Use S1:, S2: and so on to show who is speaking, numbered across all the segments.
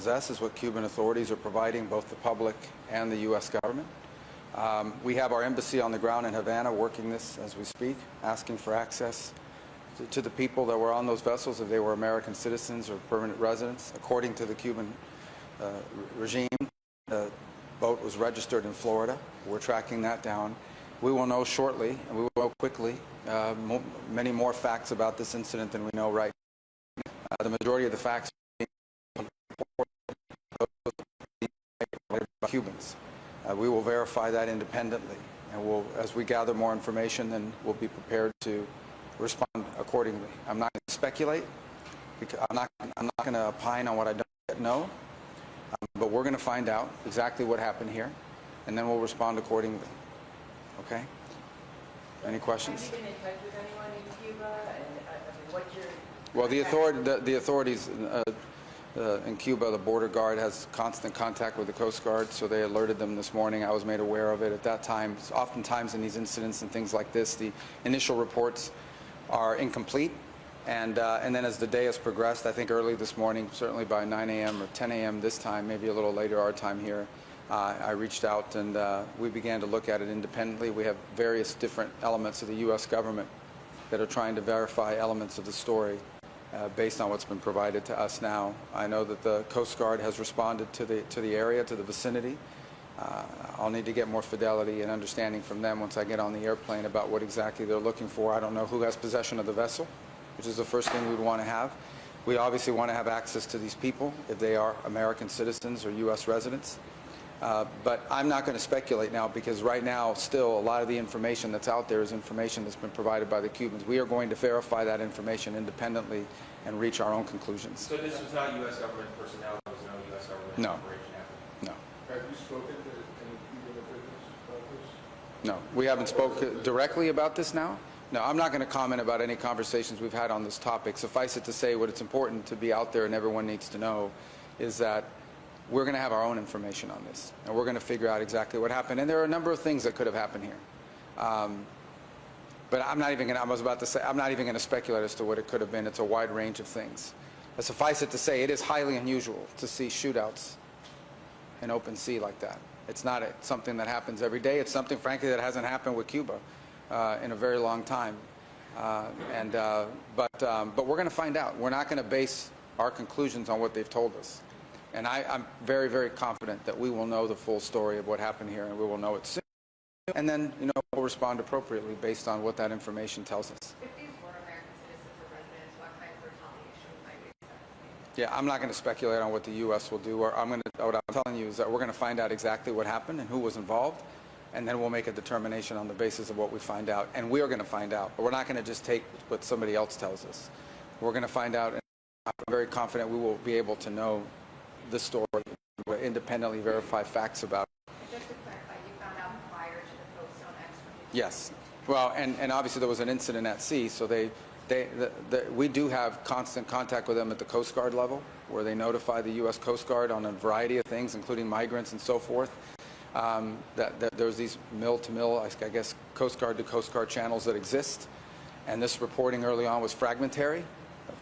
S1: possess is what Cuban authorities are providing both the public and the U.S. government. We have our embassy on the ground in Havana working this as we speak, asking for access to the people that were on those vessels, if they were American citizens or permanent residents. According to the Cuban regime, the boat was registered in Florida. We're tracking that down. We will know shortly, and we will know quickly, many more facts about this incident than we know right now. The majority of the facts are by Cubans. We will verify that independently, and as we gather more information, then we'll be prepared to respond accordingly. I'm not going to speculate, because I'm not going to opine on what I don't yet know, but we're going to find out exactly what happened here, and then we'll respond accordingly. Okay? Any questions?
S2: Have you been in touch with anyone in Cuba, and what's your...
S1: Well, the authorities in Cuba, the border guard has constant contact with the Coast Guard, so they alerted them this morning. I was made aware of it at that time. Oftentimes in these incidents and things like this, the initial reports are incomplete, and then as the day has progressed, I think early this morning, certainly by 9 a.m. or 10 a.m. this time, maybe a little later our time here, I reached out and we began to look at it independently. We have various different elements of the U.S. government that are trying to verify elements of the story based on what's been provided to us now. I know that the Coast Guard has responded to the area, to the vicinity. I'll need to get more fidelity and understanding from them once I get on the airplane about what exactly they're looking for. I don't know who has possession of the vessel, which is the first thing we'd want to have. We obviously want to have access to these people if they are American citizens or U.S. residents. But I'm not going to speculate now, because right now still a lot of the information that's out there is information that's been provided by the Cubans. We are going to verify that information independently and reach our own conclusions.
S3: So this was not U.S. government personnel? There was no U.S. government operation happening?
S1: No.
S4: Have you spoken to any Cuban officials about this?
S1: No. We haven't spoken directly about this now. No, I'm not going to comment about any conversations we've had on this topic. Suffice it to say, what it's important to be out there and everyone needs to know is that we're going to have our own information on this, and we're going to figure out exactly what happened. And there are a number of things that could have happened here. But I'm not even going to, I was about to say, I'm not even going to speculate as to what it could have been. It's a wide range of things. But suffice it to say, it is highly unusual to see shootouts in open sea like that. It's not something that happens every day. It's something, frankly, that hasn't happened with Cuba in a very long time. But we're going to find out. We're not going to base our conclusions on what they've told us. And I'm very, very confident that we will know the full story of what happened here, and we will know it soon. And then, we'll respond appropriately based on what that information tells us.
S2: If these were American citizens or residents, what kind of retaliation might we expect?
S1: Yeah, I'm not going to speculate on what the U.S. will do. What I'm telling you is that we're going to find out exactly what happened and who was involved, and then we'll make a determination on the basis of what we find out. And we are going to find out. But we're not going to just take what somebody else tells us. We're going to find out, and I'm very confident we will be able to know the story, independently verify facts about it.
S2: Just to clarify, you found out prior to the post on X?
S1: Yes. Well, and obviously there was an incident at sea, so we do have constant contact with them at the Coast Guard level, where they notify the U.S. Coast Guard on a variety of things, including migrants and so forth. That there's these mill-to-mill, I guess, Coast Guard to Coast Guard channels that exist, and this reporting early on was fragmentary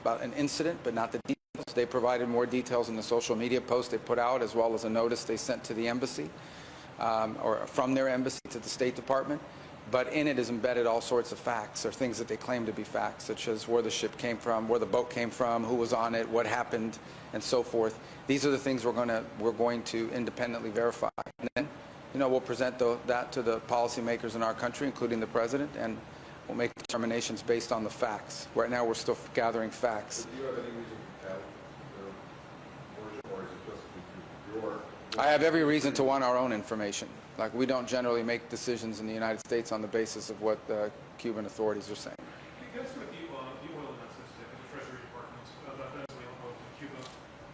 S1: about an incident, but not the details. They provided more details in the social media post they put out, as well as a notice they sent to the embassy, or from their embassy to the State Department. But in it is embedded all sorts of facts, or things that they claim to be facts, such as where the ship came from, where the boat came from, who was on it, what happened, and so forth. These are the things we're going to independently verify. And then, we'll present that to the policymakers in our country, including the president, and we'll make determinations based on the facts. Right now, we're still gathering facts.
S4: Do you have any reason to doubt or is it just your...
S1: I have every reason to want our own information. Like, we don't generally make decisions in the United States on the basis of what the Cuban authorities are saying.
S5: Because with the oil and that sensitive in the Treasury Department about Venezuela both in Cuba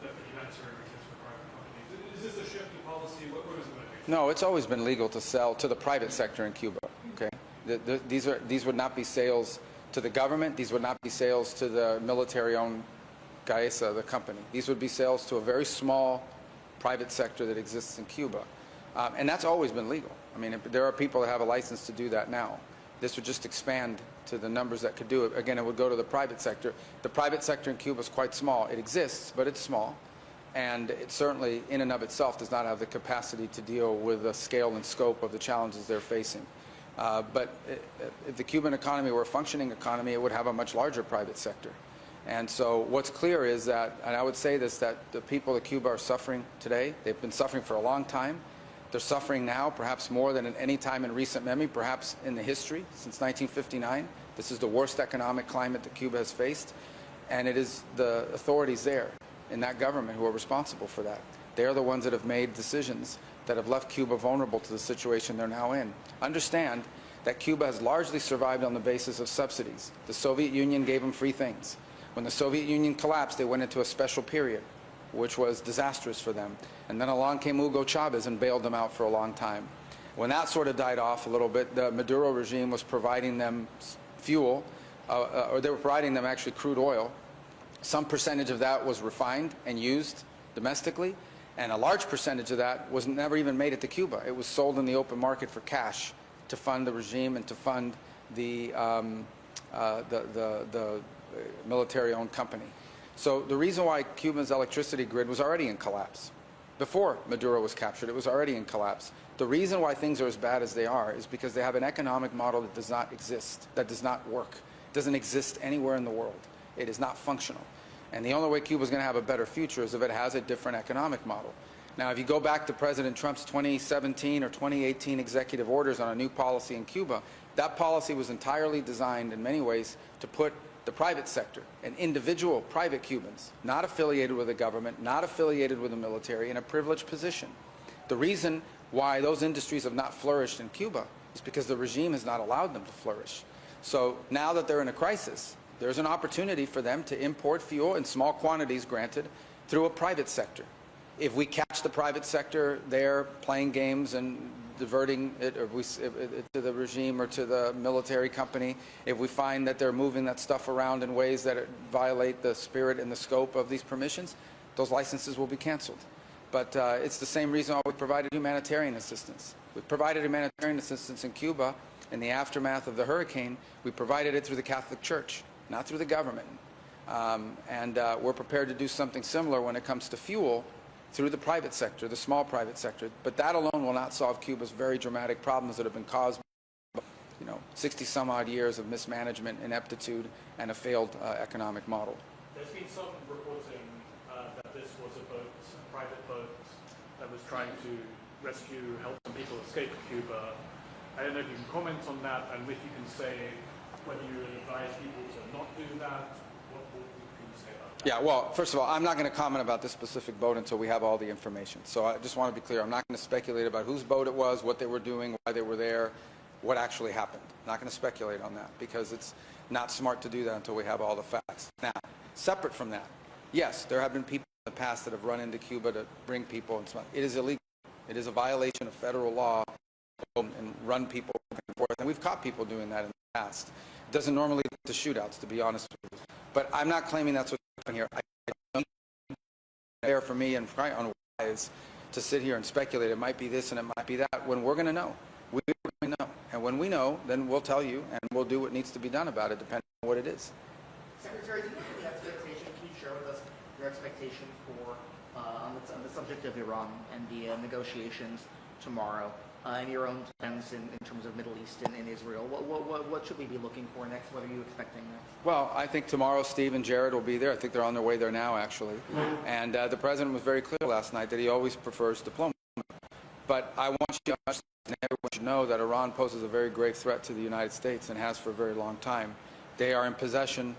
S5: that the United States retains for private companies, is this a shift in policy? What is it going to be?
S1: No, it's always been legal to sell to the private sector in Cuba. Okay, these would not be sales to the government. These would not be sales to the military-owned Gaesa, the company. These would be sales to a very small private sector that exists in Cuba. And that's always been legal. I mean, there are people that have a license to do that now. This would just expand to the numbers that could do it. Again, it would go to the private sector. The private sector in Cuba is quite small. It exists, but it's small. And it certainly, in and of itself, does not have the capacity to deal with the scale and scope of the challenges they're facing. But if the Cuban economy were a functioning economy, it would have a much larger private sector. And so what's clear is that, and I would say this, that the people of Cuba are suffering today. They've been suffering for a long time. They're suffering now, perhaps more than at any time in recent memory, perhaps in the history, since 1959. This is the worst economic climate that Cuba has faced. And it is the authorities there in that government who are responsible for that. They are the ones that have made decisions that have left Cuba vulnerable to the situation they're now in. Understand that Cuba has largely survived on the basis of subsidies. The Soviet Union gave them free things. When the Soviet Union collapsed, they went into a special period, which was disastrous for them. And then along came Hugo Chavez and bailed them out for a long time. When that sort of died off a little bit, the Maduro regime was providing them fuel, or they were providing them actually crude oil. Some percentage of that was refined and used domestically, and a large percentage of that was never even made it to Cuba. It was sold in the open market for cash to fund the regime and to fund the military-owned company. So the reason why Cuba's electricity grid was already in collapse, before Maduro was captured, it was already in collapse. The reason why things are as bad as they are is because they have an economic model that does not exist, that does not work. It doesn't exist anywhere in the world. It is not functional. And the only way Cuba is going to have a better future is if it has a different economic model. Now, if you go back to President Trump's 2017 or 2018 executive orders on a new policy in Cuba, that policy was entirely designed in many ways to put the private sector and individual private Cubans, not affiliated with the government, not affiliated with the military, in a privileged position. The reason why those industries have not flourished in Cuba is because the regime has not allowed them to flourish. So now that they're in a crisis, there's an opportunity for them to import fuel in small quantities, granted, through a private sector. If we catch the private sector there playing games and diverting it to the regime or to the military company, if we find that they're moving that stuff around in ways that violate the spirit and the scope of these permissions, those licenses will be canceled. But it's the same reason why we provided humanitarian assistance. We provided humanitarian assistance in Cuba in the aftermath of the hurricane. We provided it through the Catholic Church, not through the government. We're prepared to do something similar when it comes to fuel through the private sector, the small private sector. But that alone will not solve Cuba's very dramatic problems that have been caused by 60-some-odd years of mismanagement, ineptitude, and a failed economic model.
S6: There's been some reporting that this was a boat, a private boat, that was trying to help some people escape Cuba. I don't know if you can comment on that, and if you can say whether you would advise people to not do that. What can you say about that?
S1: Yeah, well, first of all, I'm not going to comment about this specific boat until we have all the information. So I just want to be clear. I'm not going to speculate about whose boat it was, what they were doing, why they were there, what actually happened. I'm not going to speculate on that because it's not smart to do that until we have all the facts. Now, separate from that, yes, there have been people in the past that have run into Cuba to bring people and so on. It is illegal. It is a violation of federal law and run people back and forth. And we've caught people doing that in the past. It doesn't normally lead to shootouts, to be honest with you. But I'm not claiming that's what's happening here. I don't think it's fair for me and unwise to sit here and speculate. It might be this and it might be that when we're going to know. We're going to know. And when we know, then we'll tell you and we'll do what needs to be done about it, depending on what it is.
S7: Secretary, do you have any expectation? Can you share with us your expectation for on the subject of Iran and the negotiations tomorrow, and your own plans in terms of Middle East and Israel? What should we be looking for next? What are you expecting next?
S1: Well, I think tomorrow Steve and Jared will be there. I think they're on their way there now, actually. And the president was very clear last night that he always prefers diplomacy. But I want you to understand, and everyone should know that Iran poses a very grave threat to the United States and has for a very long time. They are in possession,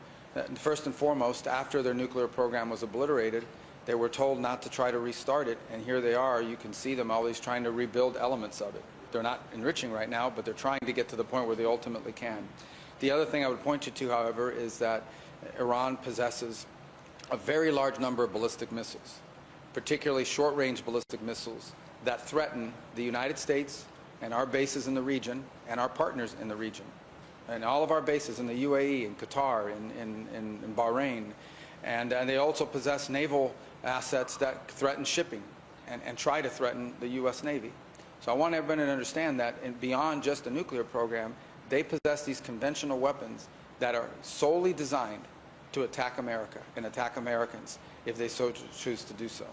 S1: first and foremost, after their nuclear program was obliterated, they were told not to try to restart it, and here they are. You can see them always trying to rebuild elements of it. They're not enriching right now, but they're trying to get to the point where they ultimately can. The other thing I would point you to, however, is that Iran possesses a very large number of ballistic missiles, particularly short-range ballistic missiles that threaten the United States and our bases in the region and our partners in the region. And all of our bases in the UAE, in Qatar, in Bahrain. And they also possess naval assets that threaten shipping and try to threaten the U.S. Navy. So I want everybody to understand that beyond just the nuclear program, they possess these conventional weapons that are solely designed to attack America and attack Americans. if they so choose to do so.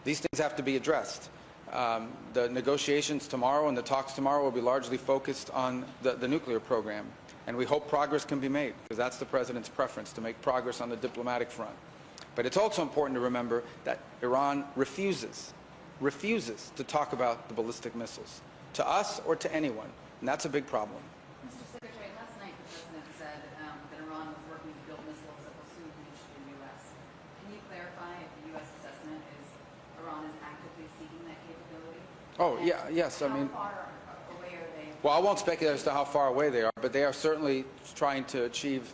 S1: These things have to be addressed. The negotiations tomorrow and the talks tomorrow will be largely focused on the nuclear program, and we hope progress can be made, because that's the President's preference, to make progress on the diplomatic front. But it's also important to remember that Iran refuses to talk about the ballistic missiles, to us or to anyone, and that's a big problem.
S2: Mr. Secretary, last night the President said that Iran was working to build missiles that will soon reach the U.S. Can you clarify if the U.S. assessment is Iran is actively seeking that capability?
S1: Oh, yeah, yes, I mean...
S2: How far away are they?
S1: Well, I won't speculate as to how far away they are, but they are certainly trying to achieve,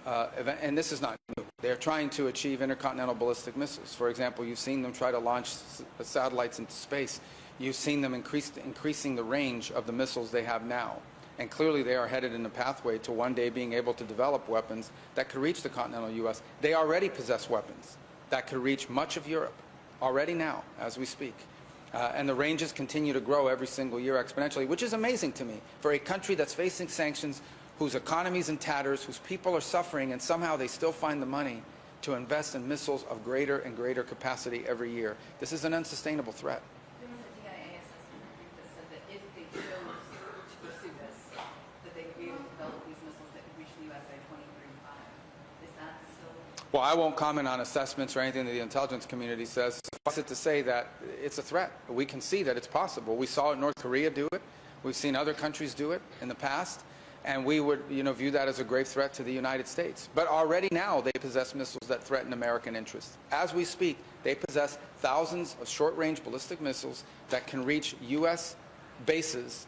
S1: and this is not new, they're trying to achieve intercontinental ballistic missiles. For example, you've seen them try to launch satellites into space. You've seen them increasing the range of the missiles they have now. And clearly they are headed in a pathway to one day being able to develop weapons that could reach the continental U.S. They already possess weapons that could reach much of Europe, already now, as we speak. And the ranges continue to grow every single year exponentially, which is amazing to me for a country that's facing sanctions, whose economy is in tatters, whose people are suffering, and somehow they still find the money to invest in missiles of greater and greater capacity every year. This is an unsustainable threat.
S2: There was a DIA assessment report that said that if they chose to pursue this, that they would be able to develop these missiles that could reach the U.S. by 2035. Is that still...
S1: Well, I won't comment on assessments or anything that the intelligence community says. Suffice it to say that it's a threat. We can see that it's possible. We saw North Korea do it. We've seen other countries do it in the past. And we would, view that as a grave threat to the United States. But already now they possess missiles that threaten American interests. As we speak, they possess thousands of short-range ballistic missiles that can reach U.S. bases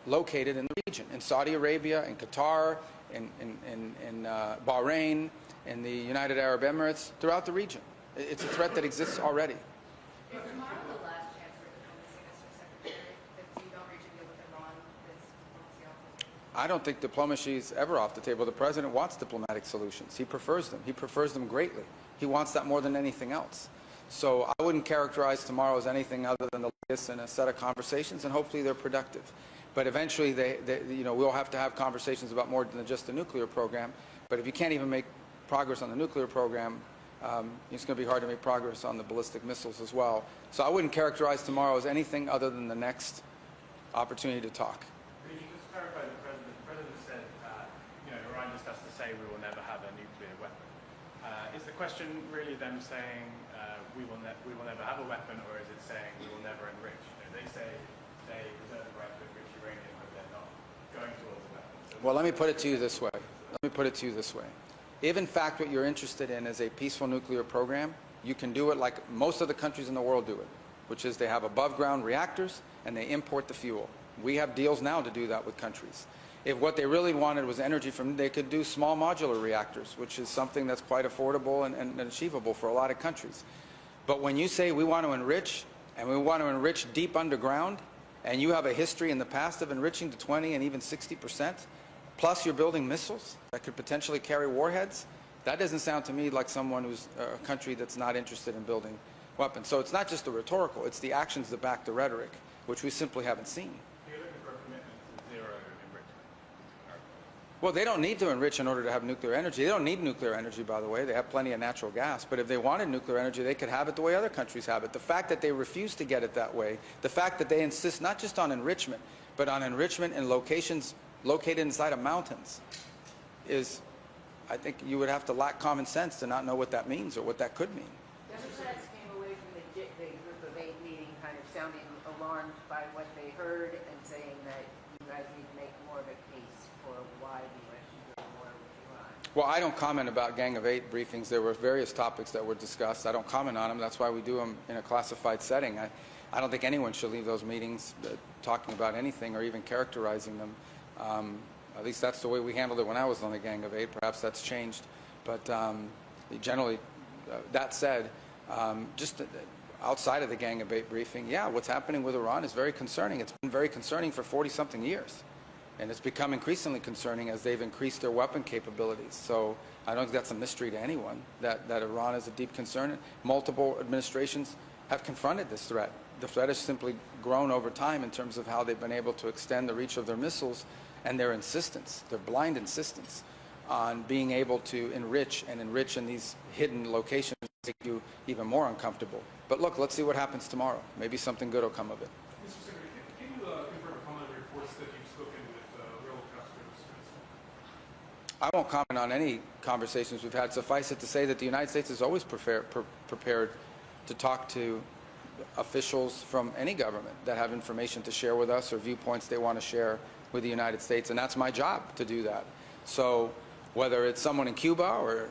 S1: located in the region, in Saudi Arabia, in Qatar, in Bahrain, in the United Arab Emirates, throughout the region. It's a threat that exists already.
S2: Is tomorrow the last chance for diplomacy, Mr. Secretary? If you don't reach a deal with Iran, is diplomacy off the table?
S1: I don't think diplomacy is ever off the table. The President wants diplomatic solutions. He prefers them. He prefers them greatly. He wants that more than anything else. So I wouldn't characterize tomorrow as anything other than the latest in a set of conversations, and hopefully they're productive. But eventually, we'll have to have conversations about more than just the nuclear program. But if you can't even make progress on the nuclear program, it's going to be hard to make progress on the ballistic missiles as well. So I wouldn't characterize tomorrow as anything other than the next opportunity to talk.
S6: Could you just clarify the President? The President said, Iran just has to say we will never have a nuclear weapon. Is the question really them saying we will never have a weapon, or is it saying we will never enrich? They say they reserve the right to enrich uranium, but they're not going towards a weapon. So
S1: well, let me put it to you this way. If in fact what you're interested in is a peaceful nuclear program, you can do it like most of the countries in the world do it, which is they have above ground reactors and they import the fuel. We have deals now to do that with countries. If what they really wanted was energy from, they could do small modular reactors, which is something that's quite affordable and achievable for a lot of countries. But when you say we want to enrich, and we want to enrich deep underground, and you have a history in the past of enriching to 20 and even 60%, plus you're building missiles that could potentially carry warheads, that doesn't sound to me like someone who's a country that's not interested in building weapons. So it's not just the rhetorical, it's the actions that back the rhetoric, which we simply haven't seen.
S6: you're looking for a commitment to zero enrichment.
S1: Well, they don't need to enrich in order to have nuclear energy. They don't need nuclear energy, by the way. They have plenty of natural gas. But if they wanted nuclear energy, they could have it the way other countries have it. The fact that they refuse to get it that way, the fact that they insist not just on enrichment, but on enrichment in locations located inside of mountains is, I think you would have to lack common sense to not know what that means or what that could mean.
S8: Democrats came away from the Group of Eight meeting kind of sounding alarmed by what they heard and saying that you guys need to make more of a case for why the U.S. should go more with Iran.
S1: Well, I don't comment about Gang of Eight briefings. There were various topics that were discussed. I don't comment on them. That's why we do them in a classified setting. I don't think anyone should leave those meetings talking about anything or even characterizing them. At least that's the way we handled it when I was on the Gang of Eight. Perhaps that's changed. But generally, that said, just outside of the Gang of Eight briefing, yeah, what's happening with Iran is very concerning. It's been very concerning for 40-something years. And it's become increasingly concerning as they've increased their weapon capabilities. So I don't think that's a mystery to anyone, that Iran is a deep concern. Multiple administrations have confronted this threat. The threat has simply grown over time in terms of how they've been able to extend the reach of their missiles and their insistence, their blind insistence on being able to enrich in these hidden locations make you even more uncomfortable. But look, let's see what happens tomorrow. Maybe something good will come of it.
S5: Mr. Secretary, can you confirm or comment on reports that you've spoken with Raul Castro's counsel?
S1: I won't comment on any conversations we've had. Suffice it to say that the United States is always prepared to talk to officials from any government that have information to share with us or viewpoints they want to share with the United States, and that's my job to do that. So whether it's someone in Cuba or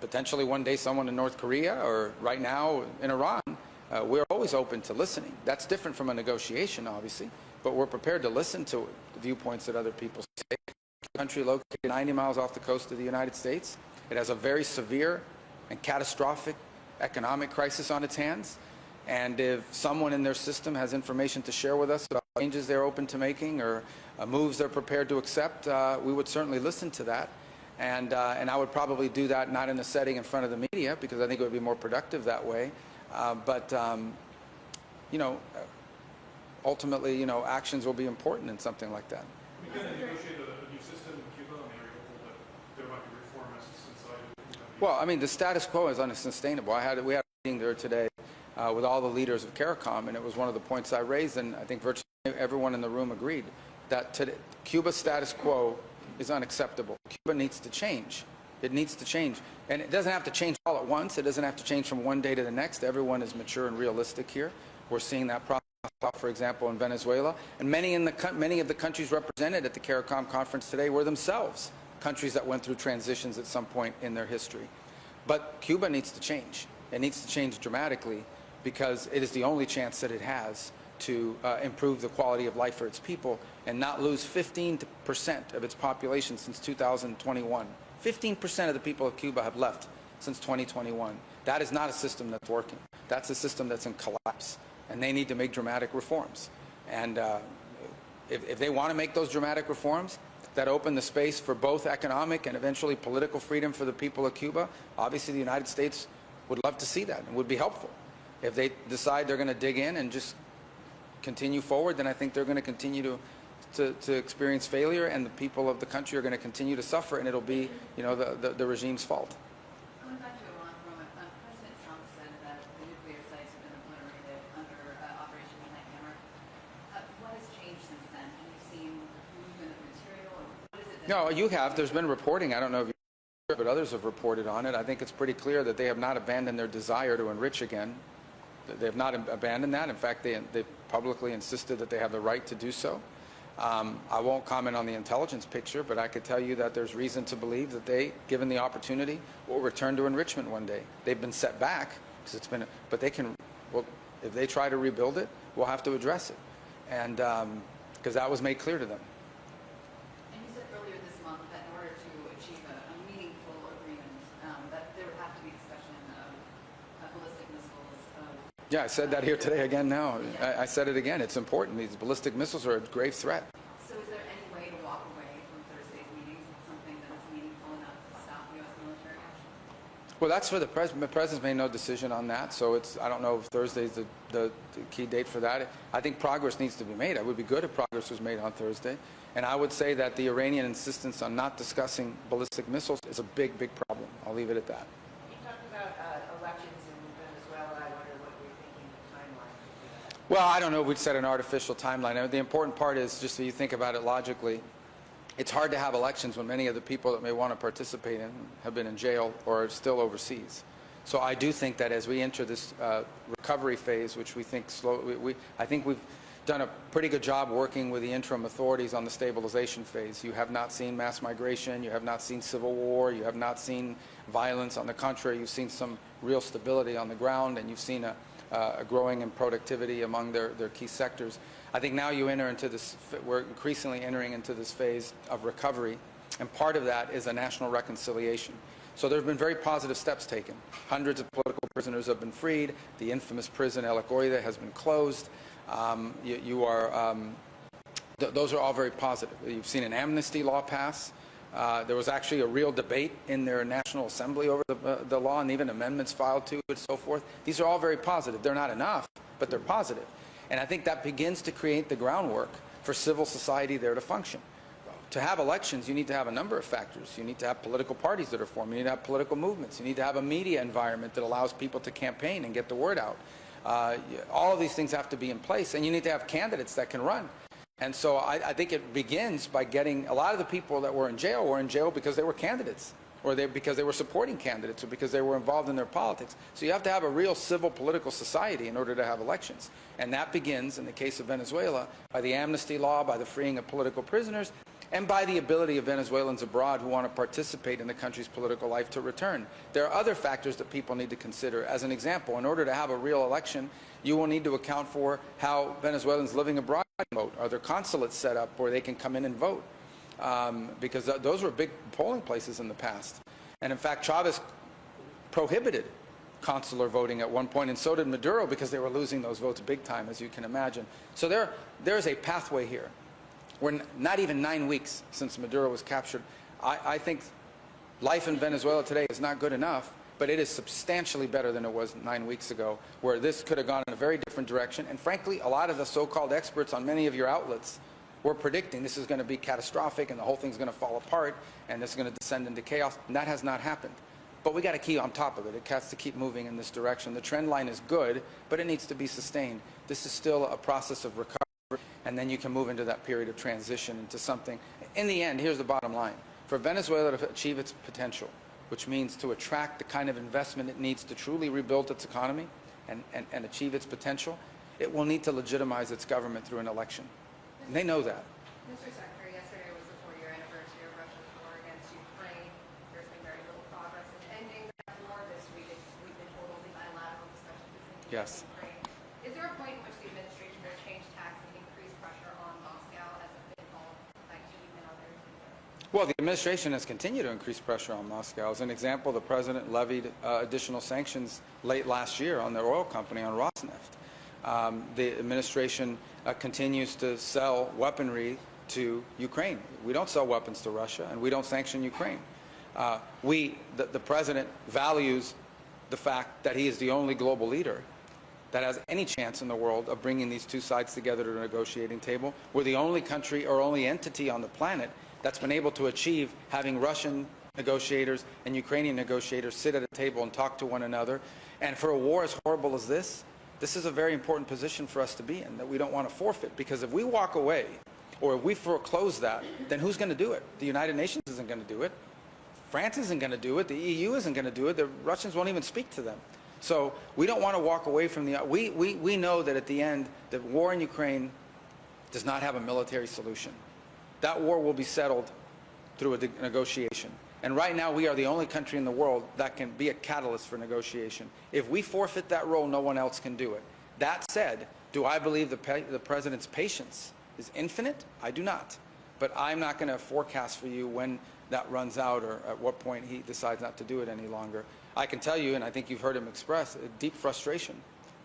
S1: potentially one day someone in North Korea or right now in Iran, we're always open to listening. That's different from a negotiation, obviously, but we're prepared to listen to the viewpoints that other people say. A country located 90 miles off the coast of the United States. It has a very severe and catastrophic economic crisis on its hands. And if someone in their system has information to share with us about changes they're open to making or moves they're prepared to accept, we would certainly listen to that. And I would probably do that not in a setting in front of the media, because I think it would be more productive that way. You know, ultimately, you know, actions will be important in something like that.
S5: We can negotiate a new system in Cuba. I mean, are you hopeful that there might be reformists inside?
S1: Well, I mean, the status quo is unsustainable. We had a meeting there today with all the leaders of CARICOM, and it was one of the points I raised, and I think virtually everyone in the room agreed that today, Cuba's status quo is unacceptable. Cuba needs to change. It needs to change. And it doesn't have to change all at once. It doesn't have to change from one day to the next. Everyone is mature and realistic here. We're seeing that process, for example, in Venezuela. And many of the countries represented at the CARICOM conference today were themselves countries that went through transitions at some point in their history. But Cuba needs to change. It needs to change dramatically, because it is the only chance that it has to improve the quality of life for its people and not lose 15% of its population since 2021. 15% of the people of Cuba have left since 2021. That is not a system that's working. That's a system that's in collapse, and they need to make dramatic reforms. And if they want to make those dramatic reforms that open the space for both economic and eventually political freedom for the people of Cuba, obviously the United States would love to see that and would be helpful. If they decide they're going to dig in and just continue forward, then I think they're going to continue to experience failure, and the people of the country are going to continue to suffer, and it'll be, you know, the regime's fault.
S2: Going back to Iran for a moment, President Trump said that the nuclear sites have been obliterated under Operation Midnight Hammer. What has changed since then? Have you seen movement of material, or what is it?
S1: No, you have. There's been reporting. I don't know if you, but others have reported on it. I think it's pretty clear that they have not abandoned their desire to enrich again. They have not abandoned that. In fact, they publicly insisted that they have the right to do so. I won't comment on the intelligence picture, but I could tell you that there's reason to believe that they, given the opportunity, will return to enrichment one day. They've been set back, because it's been, but they can, well, if they try to rebuild it, we'll have to address it. And because that was made clear to them.
S2: And you said earlier this month that in order to achieve a meaningful agreement, that there would have to be discussion of ballistic missiles.
S1: Yeah, I said that here today again now. I said it again. It's important. These ballistic missiles are a grave threat.
S2: So is there any way to walk away from Thursday's meetings with something that is meaningful enough to stop U.S. military action?
S1: Well, that's for the president. The president's made no decision on that, so it's, I don't know if Thursday's the key date for that. I think progress needs to be made. It would be good if progress was made on Thursday. And I would say that the Iranian insistence on not discussing ballistic missiles is a big, big problem. I'll leave it at that.
S8: You talked about elections in Venezuela. I wonder what you're thinking the timeline for that.
S1: Well, I don't know if we'd set an artificial timeline. The important part is, just so you think about it logically, it's hard to have elections when many of the people that may want to participate in have been in jail or are still overseas. So I do think that as we enter this recovery phase, which we think I think we've done a pretty good job working with the interim authorities on the stabilization phase. You have not seen mass migration, you have not seen civil war, you have not seen violence. On the contrary, you've seen some real stability on the ground, and you've seen a growing in productivity among their key sectors. I think now you enter into this, we're increasingly entering into this phase of recovery, and part of that is a national reconciliation. So there have been very positive steps taken. Hundreds of political prisoners have been freed. The infamous prison El Agoida has been closed. Those are all very positive. You've seen an amnesty law pass. There was actually a real debate in their National Assembly over the law, and even amendments filed to it and so forth. These are all very positive. They're not enough, but they're positive. And I think that begins to create the groundwork for civil society there to function. to have elections, you need to have a number of factors. You need to have political parties that are formed. You need to have political movements. You need to have a media environment that allows people to campaign and get the word out. All of these things have to be in place, and you need to have candidates that can run. And so I think it begins by getting a lot of the people that were in jail because they were candidates, or because they were supporting candidates, or because they were involved in their politics. So you have to have a real civil political society in order to have elections. And that begins, in the case of Venezuela, by the amnesty law, by the freeing of political prisoners, and by the ability of Venezuelans abroad who want to participate in the country's political life to return. There are other factors that people need to consider. As an example, in order to have a real election, you will need to account for how Venezuelans living abroad vote. Are there consulates set up where they can come in and vote? Because those were big polling places in the past. And in fact, Chavez prohibited consular voting at one point, and so did Maduro, because they were losing those votes big time, as you can imagine. So there's a pathway here. We're not even 9 weeks since Maduro was captured. I think life in Venezuela today is not good enough, but it is substantially better than it was 9 weeks ago, where this could have gone in a very different direction. And frankly, a lot of the so-called experts on many of your outlets were predicting this is going to be catastrophic and the whole thing's going to fall apart and this is going to descend into chaos. And that has not happened. But we got to keep on top of it. It has to keep moving in this direction. The trend line is good, but it needs to be sustained. This is still a process of recovery. And then you can move into that period of transition into something. In the end, here's the bottom line. For Venezuela to achieve its potential, which means to attract the kind of investment it needs to truly rebuild its economy and achieve its potential, it will need to legitimize its government through an election. And they know that.
S9: Mr. Secretary, yesterday was the 4-year anniversary of Russia's war against Ukraine. There's been very little progress in ending that war. This week we've been told only bilateral discussions between the US and Ukraine. Is there a point in which the administration will change tax and increase pressure on Moscow, as has been called by Kyiv and others?
S1: Well, the administration has continued to increase pressure on Moscow. As an example, the president levied additional sanctions late last year on their oil company, on Rosneft. The administration continues to sell weaponry to Ukraine. We don't sell weapons to Russia, and we don't sanction Ukraine. The president values the fact that he is the only global leader that has any chance in the world of bringing these two sides together to a negotiating table. We're the only country or only entity on the planet that's been able to achieve having Russian negotiators and Ukrainian negotiators sit at a table and talk to one another. And for a war as horrible as this is a very important position for us to be in, that we don't want to forfeit. Because if we walk away, or if we foreclose that, then who's going to do it? The United Nations isn't going to do it. France isn't going to do it. The EU isn't going to do it. The Russians won't even speak to them. So we don't want to walk away from the... We know that at the end, the war in Ukraine does not have a military solution. That war will be settled through a negotiation. And right now, we are the only country in the world that can be a catalyst for negotiation. If we forfeit that role, no one else can do it. That said, do I believe the president's patience is infinite? I do not. But I'm not going to forecast for you when that runs out or at what point he decides not to do it any longer. I can tell you, and I think you've heard him express, a deep frustration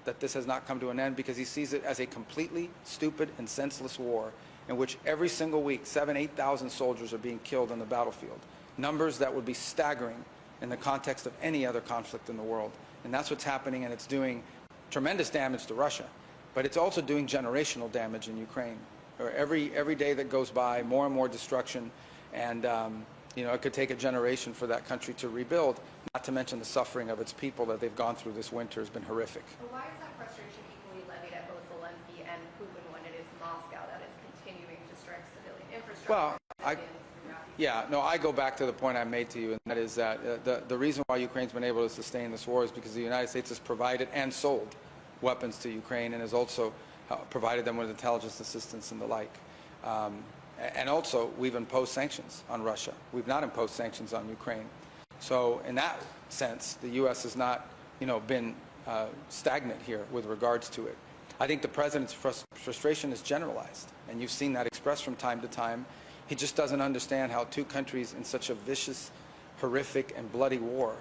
S1: that this has not come to an end, because he sees it as a completely stupid and senseless war in which every single week 8,000 soldiers are being killed on the battlefield. Numbers that would be staggering in the context of any other conflict in the world. And that's what's happening, and it's doing tremendous damage to Russia. But it's also doing generational damage in Ukraine. Every day that goes by, more and more destruction, and it could take a generation for that country to rebuild, not to mention the suffering of its people that they've gone through this winter has been horrific.
S9: But why is that frustration equally levied at both Zelensky and Putin when it is Moscow that is continuing to strike civilian infrastructure?
S1: Well, I go back to the point I made to you, and that is that the reason why Ukraine's been able to sustain this war is because the United States has provided and sold weapons to Ukraine, and has also provided them with intelligence assistance and the like. And also, we've imposed sanctions on Russia. We've not imposed sanctions on Ukraine. So in that sense, the U.S. has not, been stagnant here with regards to it. I think the president's frustration is generalized, and you've seen that expressed from time to time. He just doesn't understand how two countries in such a vicious, horrific, and bloody war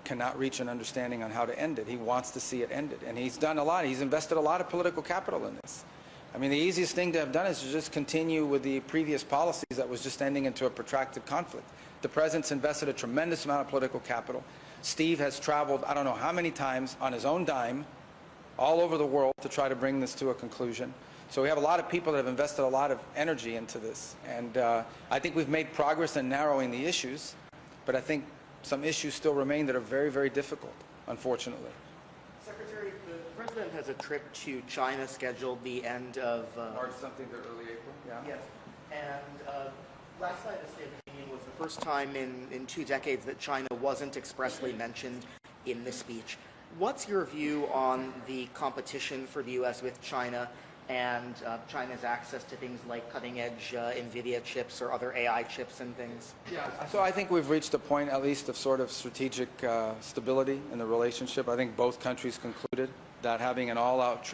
S1: cannot reach an understanding on how to end it. He wants to see it ended, and he's done a lot. He's invested a lot of political capital in this. I mean, the easiest thing to have done is to just continue with the previous policies that was just ending into a protracted conflict. The president's invested a tremendous amount of political capital. Steve has traveled, I don't know how many times, on his own dime, all over the world to try to bring this to a conclusion. So we have a lot of people that have invested a lot of energy into this. And I think we've made progress in narrowing the issues, but I think some issues still remain that are very, very difficult, unfortunately.
S7: Secretary, the President has a trip to China scheduled the end of...
S1: March something to early April, yeah.
S7: Yes. And last night the State of the Union was the first time in 2 decades that China wasn't expressly mentioned in the speech. What's your view on the competition for the U.S. with China and China's access to things like cutting-edge NVIDIA chips or other AI chips and things?
S1: Yeah, so I think we've reached a point, at least, of sort of strategic stability in the relationship. I think both countries concluded that having an all-out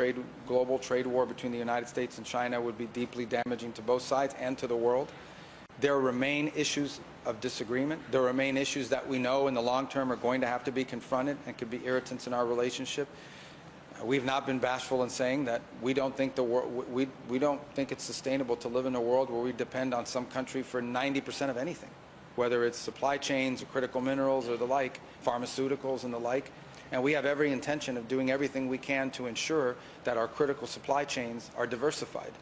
S1: global trade war between the United States and China would be deeply damaging to both sides and to the world. There remain issues of disagreement. There remain issues that we know in the long term are going to have to be confronted and could be irritants in our relationship. We've not been bashful in saying that we don't think we don't think it's sustainable to live in a world where we depend on some country for 90% of anything, whether it's supply chains or critical minerals or the like, pharmaceuticals and the like. And we have every intention of doing everything we can to ensure that our critical supply chains are diversified.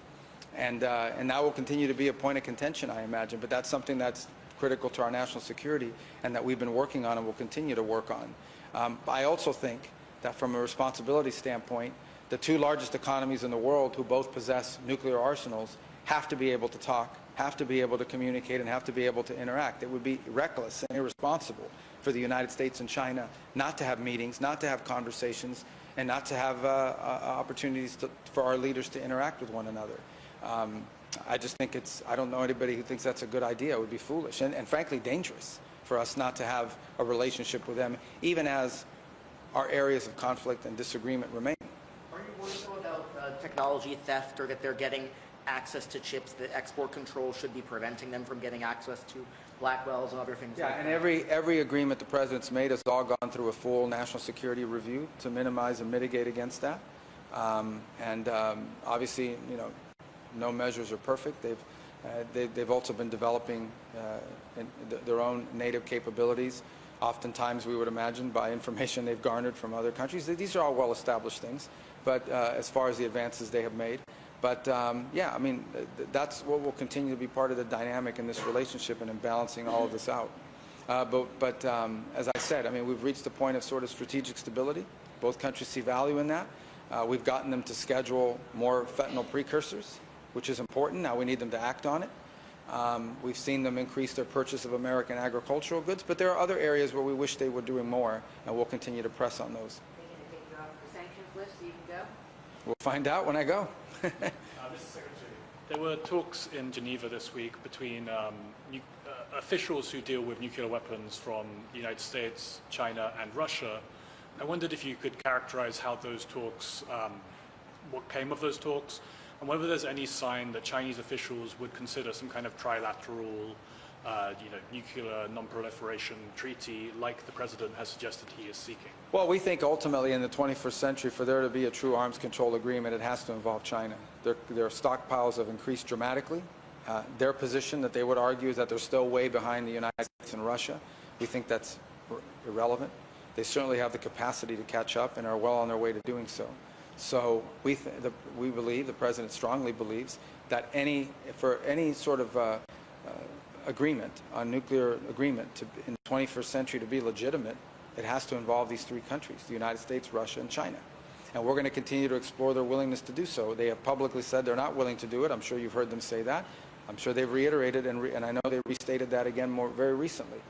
S1: And that will continue to be a point of contention, I imagine. But that's something that's critical to our national security and that we've been working on and will continue to work on. I also think that from a responsibility standpoint, the 2 largest economies in the world who both possess nuclear arsenals have to be able to talk, have to be able to communicate, and have to be able to interact. It would be reckless and irresponsible for the United States and China not to have meetings, not to have conversations, and not to have opportunities for our leaders to interact with one another. I just think I don't know anybody who thinks that's a good idea. It would be foolish and frankly dangerous for us not to have a relationship with them, even as our areas of conflict and disagreement remain.
S7: Are you worried about technology theft or that they're getting access to chips that export control should be preventing them from getting access to Blackwells and other things like that?
S1: And every agreement the President's made has all gone through a full national security review to minimize and mitigate against that. Obviously, no measures are perfect. They've also been developing their own native capabilities, oftentimes we would imagine by information they've garnered from other countries. These are all well-established things, but as far as the advances they have made. But yeah, I mean, that's what will continue to be part of the dynamic in this relationship and in balancing all of this out. But as I said, I mean, we've reached a point of sort of strategic stability. Both countries see value in that. We've gotten them to schedule more fentanyl precursors, which is important. Now we need them to act on it. We've seen them increase their purchase of American agricultural goods, but there are other areas where we wish they were doing more, and we'll continue to press on those.
S8: Are they going to take you off the sanctions list so you can go?
S1: We'll find out when I go.
S6: Mr. Secretary, there were talks in Geneva this week between officials who deal with nuclear weapons from the United States, China, and Russia. I wondered if you could characterize how those talks, what came of those talks, and whether there's any sign that Chinese officials would consider some kind of trilateral, nuclear non-proliferation treaty like the President has suggested he is seeking.
S1: Well, we think ultimately in the 21st century, for there to be a true arms control agreement, it has to involve China. Their stockpiles have increased dramatically. Their position that they would argue is that they're still way behind the United States and Russia. We think that's irrelevant. They certainly have the capacity to catch up and are well on their way to doing so. So we believe, the President strongly believes, that for any sort of agreement, on nuclear agreement in the 21st century to be legitimate, it has to involve these 3 countries, the United States, Russia, and China. And we're going to continue to explore their willingness to do so. They have publicly said they're not willing to do it. I'm sure you've heard them say that. I'm sure they've reiterated, and I know they restated that again very recently.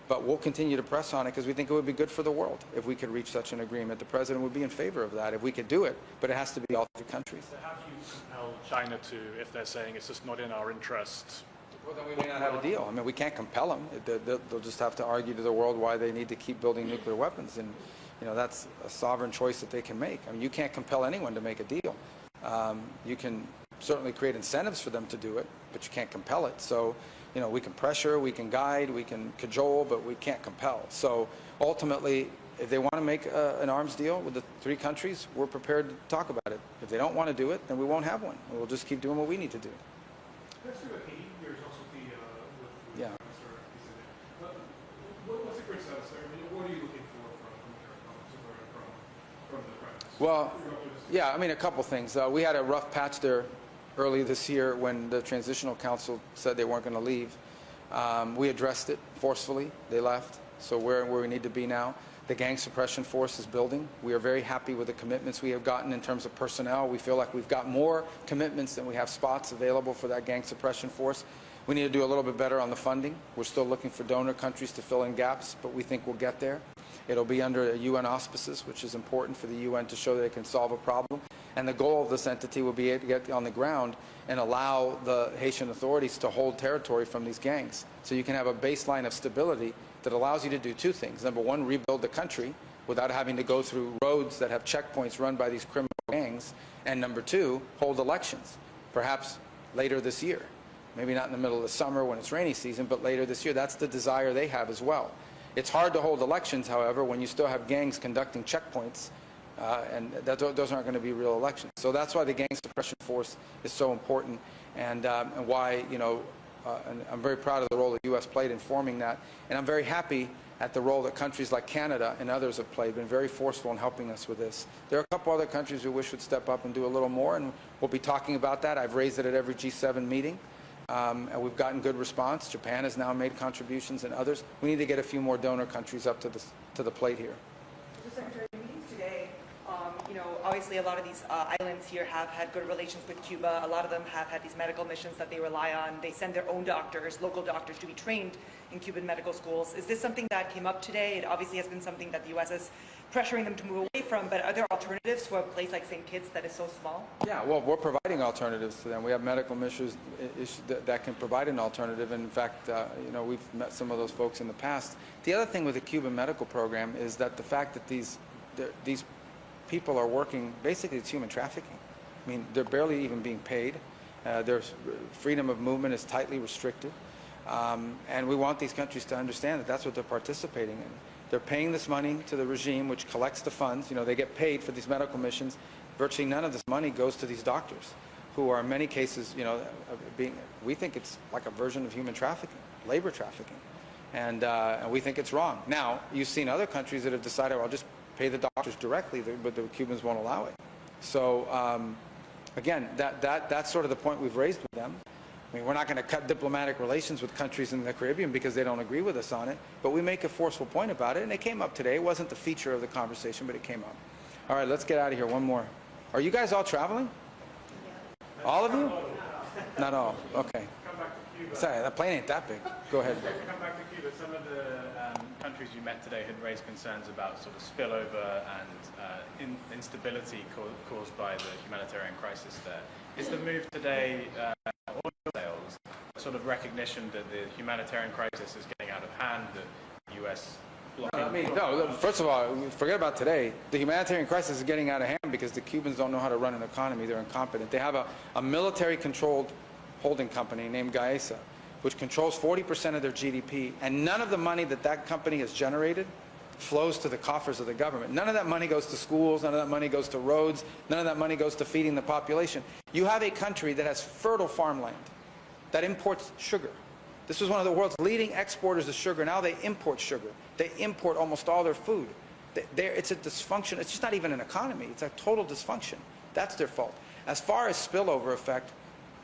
S1: But we'll continue to press on it because we think it would be good for the world if we could reach such an agreement. The President would be in favor of that if we could do it, but it has to be all 3 countries.
S6: So how do you compel China to, if they're saying it's just not in our interest?
S1: Well, then we may not have a deal. I mean, we can't compel them. They'll just have to argue to the world why they need to keep building nuclear weapons. And, that's a sovereign choice that they can make. I mean, you can't compel anyone to make a deal. You can certainly create incentives for them to do it, but you can't compel it. So, we can pressure, we can guide, we can cajole, but we can't compel. So ultimately, if they want to make an arms deal with the 3 countries, we're prepared to talk about it. If they don't want to do it, then we won't have one. We'll just keep doing what we need to do.
S5: Let's do a Haiti. There's also the with
S1: Yeah.
S5: What's the current status there? I mean, what are you looking for from the President?
S1: Well, yeah, I mean, a couple things. We had a rough patch there early this year when the Transitional Council said they weren't going to leave. We addressed it forcefully. They left. So we're where we need to be now. The gang suppression force is building. We are very happy with the commitments we have gotten in terms of personnel. We feel like we've got more commitments than we have spots available for that gang suppression force. We need to do a little bit better on the funding. We're still looking for donor countries to fill in gaps, but we think we'll get there. It'll be under UN auspices, which is important for the UN to show that it can solve a problem. And the goal of this entity will be to get on the ground and allow the Haitian authorities to hold territory from these gangs. So you can have a baseline of stability that allows you to do two things. Number one, rebuild the country without having to go through roads that have checkpoints run by these criminal gangs. And number two, hold elections, perhaps later this year. Maybe not in the middle of the summer when it's rainy season, but later this year. That's the desire they have as well. It's hard to hold elections, however, when you still have gangs conducting checkpoints, and those aren't going to be real elections. So that's why the gang suppression force is so important, and why, you know, and I'm very proud of the role the U.S. played in forming that, and I'm very happy at the role that countries like Canada and others have played, been very forceful in helping us with this. There are a couple other countries we wish would step up and do a little more, and we'll be talking about that. I've raised it at every G7 meeting. And we've gotten good response. Japan has now made contributions, and others. We need to get a few more donor countries up to the plate here.
S10: Mr. Secretary, the meetings today, you know, obviously a lot of these islands here have had good relations with Cuba. A lot of them have had these medical missions that they rely on. They send their own doctors, local doctors, to be trained in Cuban medical schools. Is this something that came up today? It obviously has been something that the U.S. is pressuring them to move away from, but are there alternatives to a place like St. Kitts that is so small? Yeah,
S1: well, we're providing alternatives to them. We have medical missions that can provide an alternative. And in fact, you know, we've met some of those folks in the past. The other thing with the Cuban medical program is that the fact that these people are working, basically it's human trafficking. I mean, they're barely even being paid. Their freedom of movement is tightly restricted. And we want these countries to understand that that's what they're participating in. They're paying this money to the regime, which collects the funds. You know, they get paid for these medical missions. Virtually none of this money goes to these doctors, who are in many cases, you know, we think it's like a version of human trafficking, labor trafficking. And we think it's wrong. Now, you've seen other countries that have decided, well, I'll just pay the doctors directly, but the Cubans won't allow it. So, again, that's sort of the point we've raised with them. I mean, we're not going to cut diplomatic relations with countries in the Caribbean because they don't agree with us on it, but we make a forceful point about it, and it came up today. It wasn't the feature of the conversation, but it came up. All right, let's get out of here. One more. Are you guys all traveling? Yeah. All of you? Not all. Okay.
S6: Come back to Cuba.
S1: Sorry, that plane ain't that big. Go ahead.
S6: Come back to Cuba. Some of the countries you met today had raised concerns about sort of spillover and instability caused by the humanitarian crisis there. Is the move today sales, sort of recognition that the humanitarian crisis is getting out of hand, that the U.S. blocking...
S1: No, first of all, forget about today. The humanitarian crisis is getting out of hand because the Cubans don't know how to run an economy. They're incompetent. They have a military-controlled holding company named Gaesa, which controls 40% of their GDP, and none of the money that company has generated flows to the coffers of the government. None of that money goes to schools, none of that money goes to roads, none of that money goes to feeding the population. You have a country that has fertile farmland, that imports sugar. This was one of the world's leading exporters of sugar. Now they import sugar. They import almost all their food. It's a dysfunction. It's just not even an economy. It's a total dysfunction. That's their fault. As far as spillover effect,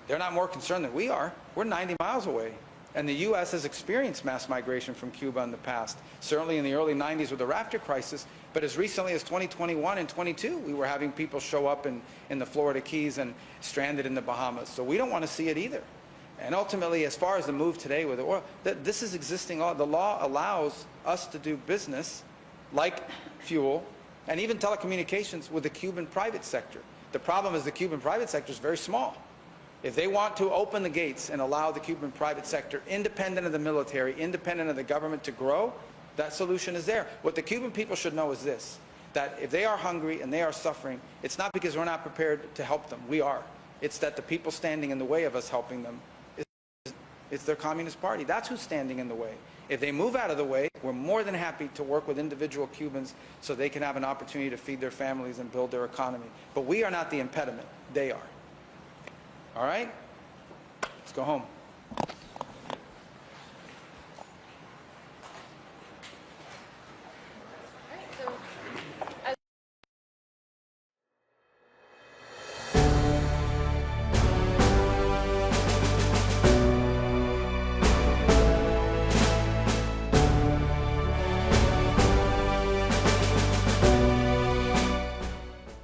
S1: they're not more concerned than we are. We're 90 miles away. And the U.S. has experienced mass migration from Cuba in the past, certainly in the early 90s with the Raptor crisis, but as recently as 2021 and 22, we were having people show up in the Florida Keys and stranded in the Bahamas. So we don't want to see it either. And ultimately, as far as the move today with the oil, this is existing law. The law allows us to do business like fuel and even telecommunications with the Cuban private sector. The problem is the Cuban private sector is very small. If they want to open the gates and allow the Cuban private sector, independent of the military, independent of the government, to grow, that solution is there. What the Cuban people should know is this, that if they are hungry and they are suffering, it's not because we're not prepared to help them. We are. It's that the people standing in the way of us helping them, it's their Communist Party. That's who's standing in the way. If they move out of the way, we're more than happy to work with individual Cubans so they can have an opportunity to feed their families and build their economy. But we are not the impediment. They are. All right? Let's go home.